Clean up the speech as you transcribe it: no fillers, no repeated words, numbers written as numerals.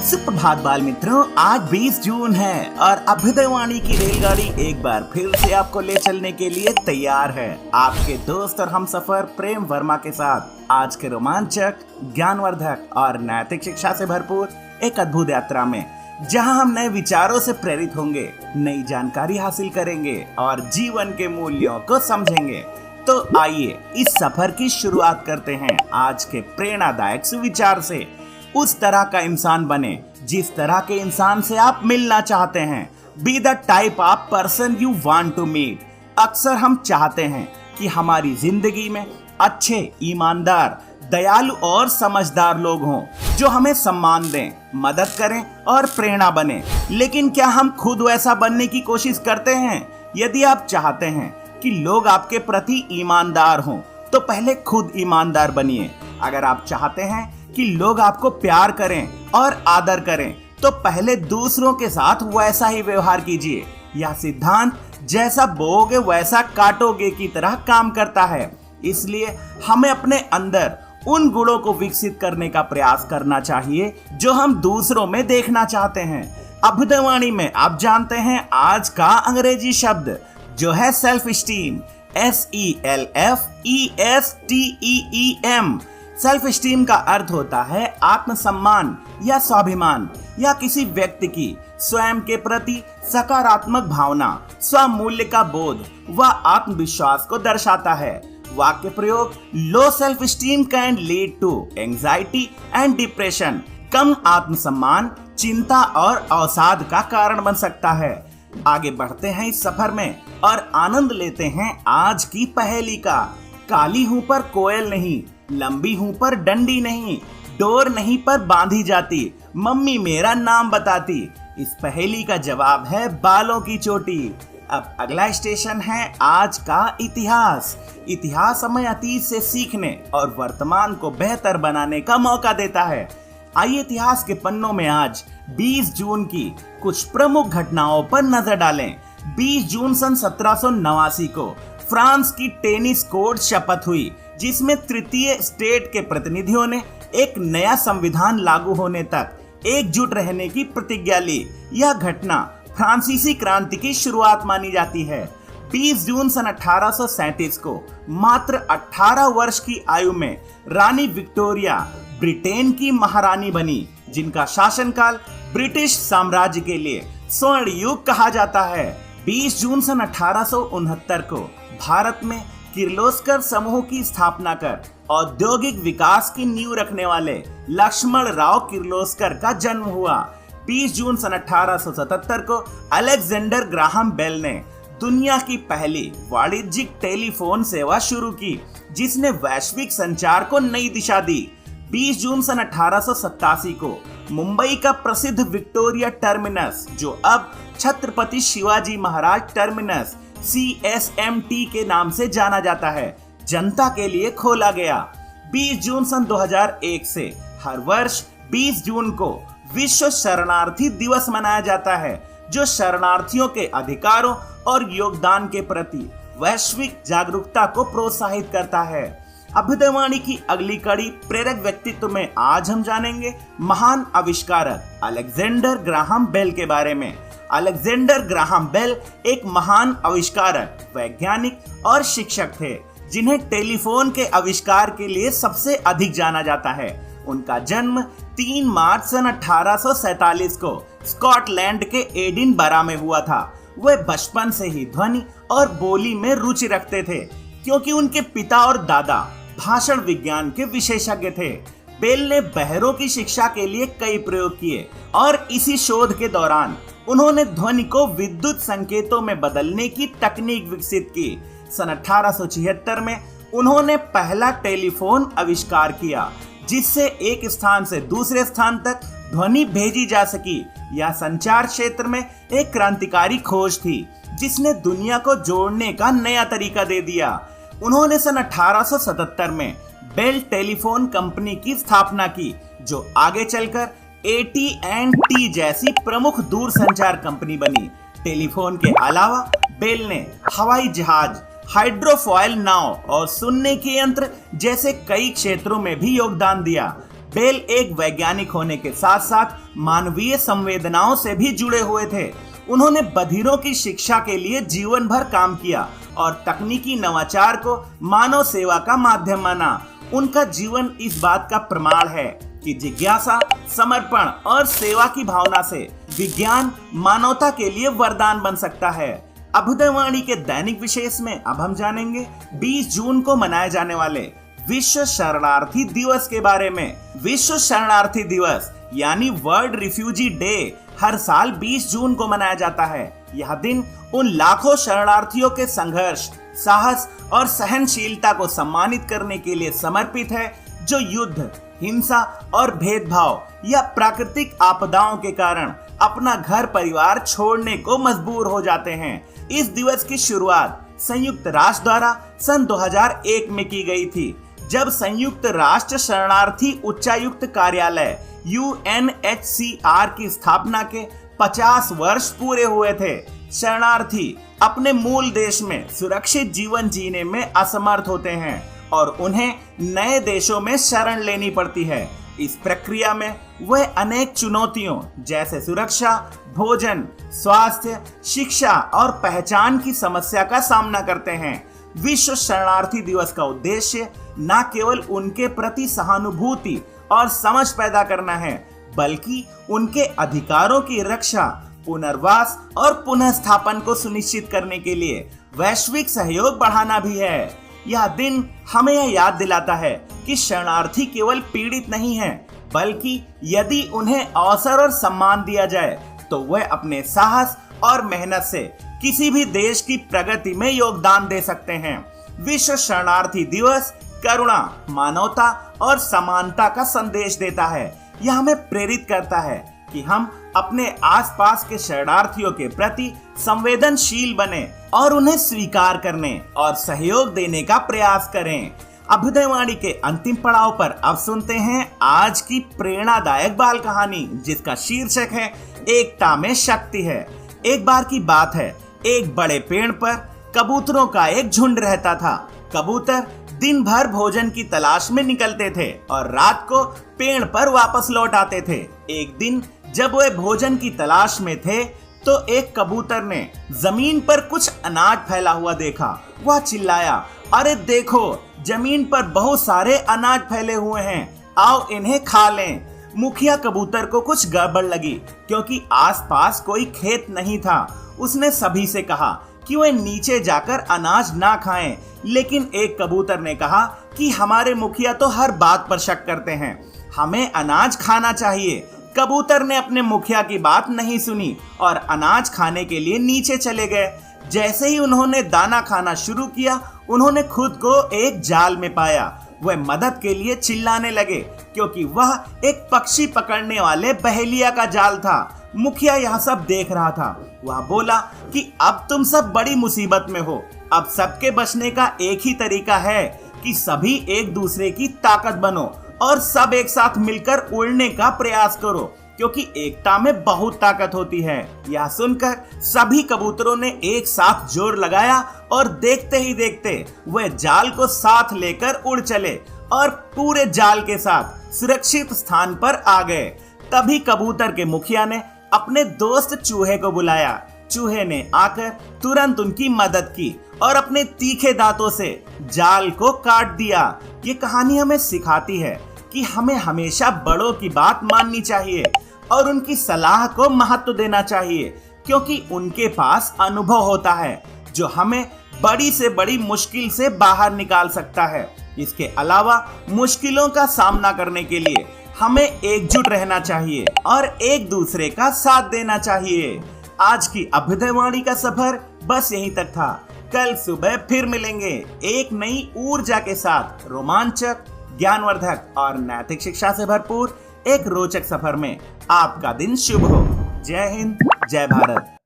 सुप्रभात बाल मित्रों, आज 20 जून है और अभ्युदयवाणी की रेलगाड़ी एक बार फिर से आपको ले चलने के लिए तैयार है। आपके दोस्त और हमसफर प्रेम वर्मा के साथ आज के रोमांचक, ज्ञानवर्धक और नैतिक शिक्षा से भरपूर एक अद्भुत यात्रा में, जहां हम नए विचारों से प्रेरित होंगे, नई जानकारी हासिल करेंगे और जीवन के मूल्यों को समझेंगे। तो आइए इस सफर की शुरुआत करते हैं आज के प्रेरणादायक सुविचार से। उस तरह का इंसान बने जिस तरह के इंसान से आप मिलना चाहते हैं। Be the type of person you want to meet. अक्सर हम चाहते हैं कि हमारी जिंदगी में अच्छे, ईमानदार, दयालु और समझदार लोग हों जो हमें सम्मान दें, मदद करें और प्रेरणा बने। लेकिन क्या हम खुद वैसा बनने की कोशिश करते हैं? यदि आप चाहते हैं कि लोग आपके प्रति ईमानदार हों तो पहले खुद ईमानदार बनिए। अगर आप चाहते हैं कि लोग आपको प्यार करें और आदर करें तो पहले दूसरों के साथ वैसा ही व्यवहार कीजिए। यह सिद्धांत जैसा बोओगे वैसा काटोगे की तरह काम करता है। इसलिए हमें अपने अंदर उन गुणों को विकसित करने का प्रयास करना चाहिए जो हम दूसरों में देखना चाहते हैं। अभ्युदयवाणी में आप जानते हैं आज का अंग्रेजी शब्द जो है self esteem, SELFESTEEM। Self esteem का अर्थ होता है आत्मसम्मान या स्वाभिमान, या किसी व्यक्ति की स्वयं के प्रति सकारात्मक भावना, स्वमूल्य का बोध व आत्मविश्वास को दर्शाता है। वाक्य प्रयोग: low self esteem can lead to anxiety and depression. कम आत्मसम्मान चिंता और अवसाद का कारण बन सकता है। आगे बढ़ते हैं इस सफर में और आनंद लेते हैं आज की पहेली का। काली हूं पर कोयल नहीं, लंबी हूं पर डंडी नहीं, डोर नहीं पर बांधी जाती, मम्मी मेरा नाम बताती। इस पहेली का जवाब है बालों की चोटी। अब अगला स्टेशन है आज का इतिहास। इतिहास हमें अतीत से सीखने और वर्तमान को बेहतर बनाने का मौका देता है। आइए इतिहास के पन्नों में आज 20 जून की कुछ प्रमुख घटनाओं पर नजर डालें। 20 जून सन 1789 को फ्रांस की टेनिस कोर्ट शपथ हुई, जिसमें तृतीय स्टेट के प्रतिनिधियों ने एक नया संविधान लागू होने तक एकजुट रहने की प्रतिज्ञा ली। यह घटना फ्रांसीसी क्रांति की शुरुआत मानी जाती है। 20 जून सन 1837 को मात्र 18 वर्ष की आयु में रानी विक्टोरिया ब्रिटेन की महारानी बनी, जिनका शासनकाल ब्रिटिश साम्राज्य के लिए स्वर्ण युग कहा जाता है। 20 जून सन 1869 को भारत में किर्लोस्कर समूह की स्थापना कर औद्योगिक विकास की नींव रखने वाले लक्ष्मण राव किर्लोस्कर का जन्म हुआ। 20 जून सन 1877 को अलेक्जेंडर ग्राहम बेल ने दुनिया की पहली वाणिज्यिक टेलीफोन सेवा शुरू की, जिसने वैश्विक संचार को नई दिशा दी। 20 जून सन 1887 को मुंबई का प्रसिद्ध विक्टोरिया टर्मिनस, जो अब छत्रपति शिवाजी महाराज टर्मिनस CSMT के नाम से जाना जाता है, जनता के लिए खोला गया। 20 जून सन 2001 से हर वर्ष 20 जून को विश्व शरणार्थी दिवस मनाया जाता है, जो शरणार्थियों के अधिकारों और योगदान के प्रति वैश्विक जागरूकता को प्रोत्साहित करता है। अभ्युदयवाणी की अगली कड़ी प्रेरक व्यक्तित्व में आज हम जानेंगे महान आविष्कारक अलेक्जेंडर ग्राहम बेल के बारे में। अलेक्जेंडर ग्राहम बेल एक महान आविष्कारक, वैज्ञानिक और शिक्षक थे, जिन्हें टेलीफोन के आविष्कार के लिए सबसे अधिक जाना जाता है। उनका जन्म 3 मार्च सन 1847 को स्कॉटलैंड के एडिनबरा में हुआ था। वे बचपन से ही ध्वनि और बोली में रुचि रखते थे, क्योंकि उनके पिता और दादा भाषण विज्ञान के विशेषज्ञ थे। बेल ने बहरों की शिक्षा के लिए कई प्रयोग किए और इसी शोध के दौरान उन्होंने ध्वनि को विद्युत संकेतों में बदलने की तकनीक विकसित की। सन 1876 में उन्होंने पहला टेलीफोन आविष्कार किया, जिससे एक स्थान से दूसरे स्थान तक ध्वनि भेजी जा सकी। यह संचार क्षेत्र में एक क्रांतिकारी खोज थी, जिसने दुनिया को जोड़ने का नया तरीका दे दिया। उन्होंने सन 1877 में बेल टेलीफोन कंपनी की स्थापना की, जो आगे चलकर AT&T जैसी प्रमुख दूरसंचार कंपनी बनी। टेलीफोन के अलावा बेल ने हवाई जहाज, हाइड्रोफॉयल नाव और सुनने के यंत्र जैसे कई क्षेत्रों में भी योगदान दिया। बेल एक वैज्ञानिक होने के साथ साथ मानवीय संवेदनाओं से भी जुड़े हुए थे। उन्होंने बधिरों की शिक्षा के लिए जीवन भर काम किया और तकनीकी नवाचार को मानव सेवा का माध्यम माना। उनका जीवन इस बात का प्रमाण है कि जिज्ञासा, समर्पण और सेवा की भावना से विज्ञान मानवता के लिए वरदान बन सकता है। अभ्युदयवाणी के दैनिक विशेष में अब हम जानेंगे 20 जून को मनाए जाने वाले विश्व शरणार्थी दिवस के बारे में। विश्व शरणार्थी दिवस यानी वर्ल्ड रिफ्यूजी डे हर साल 20 जून को मनाया जाता है। यह दिन उन लाखों शरणार्थियों के संघर्ष, साहस और सहनशीलता को सम्मानित करने के लिए समर्पित है जो युद्ध, हिंसा और भेदभाव या प्राकृतिक आपदाओं के कारण अपना घर परिवार छोड़ने को मजबूर हो जाते हैं। इस दिवस की शुरुआत संयुक्त राष्ट्र द्वारा सन 2001 में की गई थी, जब संयुक्त राष्ट्र शरणार्थी उच्चायुक्त कार्यालय UNHCR की स्थापना के 50 वर्ष पूरे हुए थे। शरणार्थी अपने मूल देश में सुरक्षित जीवन जीने में असमर्थ होते हैं और उन्हें नए देशों में शरण लेनी पड़ती है। इस प्रक्रिया में वह अनेक चुनौतियों जैसे सुरक्षा, भोजन, स्वास्थ्य, शिक्षा और पहचान की समस्या का सामना करते हैं। विश्व शरणार्थी दिवस का उद्देश्य न केवल उनके प्रति सहानुभूति और समझ पैदा करना है, बल्कि उनके अधिकारों की रक्षा, पुनर्वास और पुनर्स्थापन को सुनिश्चित करने के लिए वैश्विक सहयोग बढ़ाना भी है। यह दिन हमें यह याद दिलाता है कि शरणार्थी केवल पीड़ित नहीं हैं, बल्कि यदि उन्हें अवसर और सम्मान दिया जाए तो वे अपने साहस और मेहनत से किसी भी देश की प्रगति में योगदान दे सकते हैं। विश्व शरणार्थी दिवस करुणा, मानवता और समानता का संदेश देता है। यह हमें प्रेरित करता है कि हम अपने आसपास के शरणार्थियों के प्रति संवेदनशील बने और उन्हें स्वीकार करने और सहयोग देने का प्रयास करें। अभ्युदयवाणी के अंतिम पड़ाव पर अब सुनते हैं आज की प्रेरणादायक बाल कहानी, जिसका शीर्षक है एकता में शक्ति है। एक बार की बात है, एक बड़े पेड़ पर कबूतरों का एक झुंड रहता था। कबूतर दिन भर भोजन की तलाश में निकलते थे और रात को पेड़ पर वापस लौट आते थे। एक दिन जब वे भोजन की तलाश में थे तो एक कबूतर ने जमीन पर कुछ अनाज फैला हुआ देखा। वह चिल्लाया, अरे देखो, जमीन पर बहुत सारे अनाज फैले हुए हैं, आओ इन्हें खा लें। मुखिया कबूतर को कुछ गड़बड़ लगी क्योंकि आसपास कोई खेत नहीं था। उसने सभी से कहा कि वे नीचे जाकर अनाज ना खाएं, लेकिन एक कबूतर ने कहा कि हमारे मुखिया तो हर बात पर शक करते हैं, हमें अनाज खाना चाहिए। कबूतर ने अपने मुखिया की बात नहीं सुनी और अनाज खाने के लिए नीचे चले गए। जैसे ही उन्होंने दाना खाना शुरू किया, उन्होंने खुद को एक जाल में पाया। वह मदद के लिए चिल्लाने लगे क्योंकि वह एक पक्षी पकड़ने वाले बहेलिया का जाल था। मुखिया यह सब देख रहा था। वह बोला कि अब तुम सब बड़ी मुसीबत में हो। अब सबके बचने का एक ही तरीका है कि सभी एक दूसरे की ताकत बनो और सब एक साथ मिलकर उड़ने का प्रयास करो, क्योंकि एकता में बहुत ताकत होती है। यह सुनकर सभी कबूतरों ने एक साथ जोर लगाया और देखते ही देखते वे जाल को साथ लेकर उड़ चले और पूरे जाल के साथ सुरक्षित स्थान पर आ गए। तभी कबूतर के मुखिया ने अपने दोस्त चूहे को बुलाया। चूहे ने आकर तुरंत उनकी मदद की और अपने तीखे दांतों से जाल को काट दिया। ये कहानी हमें सिखाती है कि हमें हमेशा बड़ों की बात माननी चाहिए और उनकी सलाह को महत्व देना चाहिए, क्योंकि उनके पास अनुभव होता है जो हमें बड़ी से बड़ी मुश्किल से बाहर निकाल सकता है। इसके अलावा मुश्किलों का सामना करने के लिए हमें एकजुट रहना चाहिए और एक दूसरे का साथ देना चाहिए। आज की अभ्युदयवाणी का सफर बस यहीं तक था। कल सुबह फिर मिलेंगे एक नई ऊर्जा के साथ, रोमांचक, ज्ञानवर्धक और नैतिक शिक्षा से भरपूर एक रोचक सफर में। आपका दिन शुभ हो। जय हिंद, जय भारत।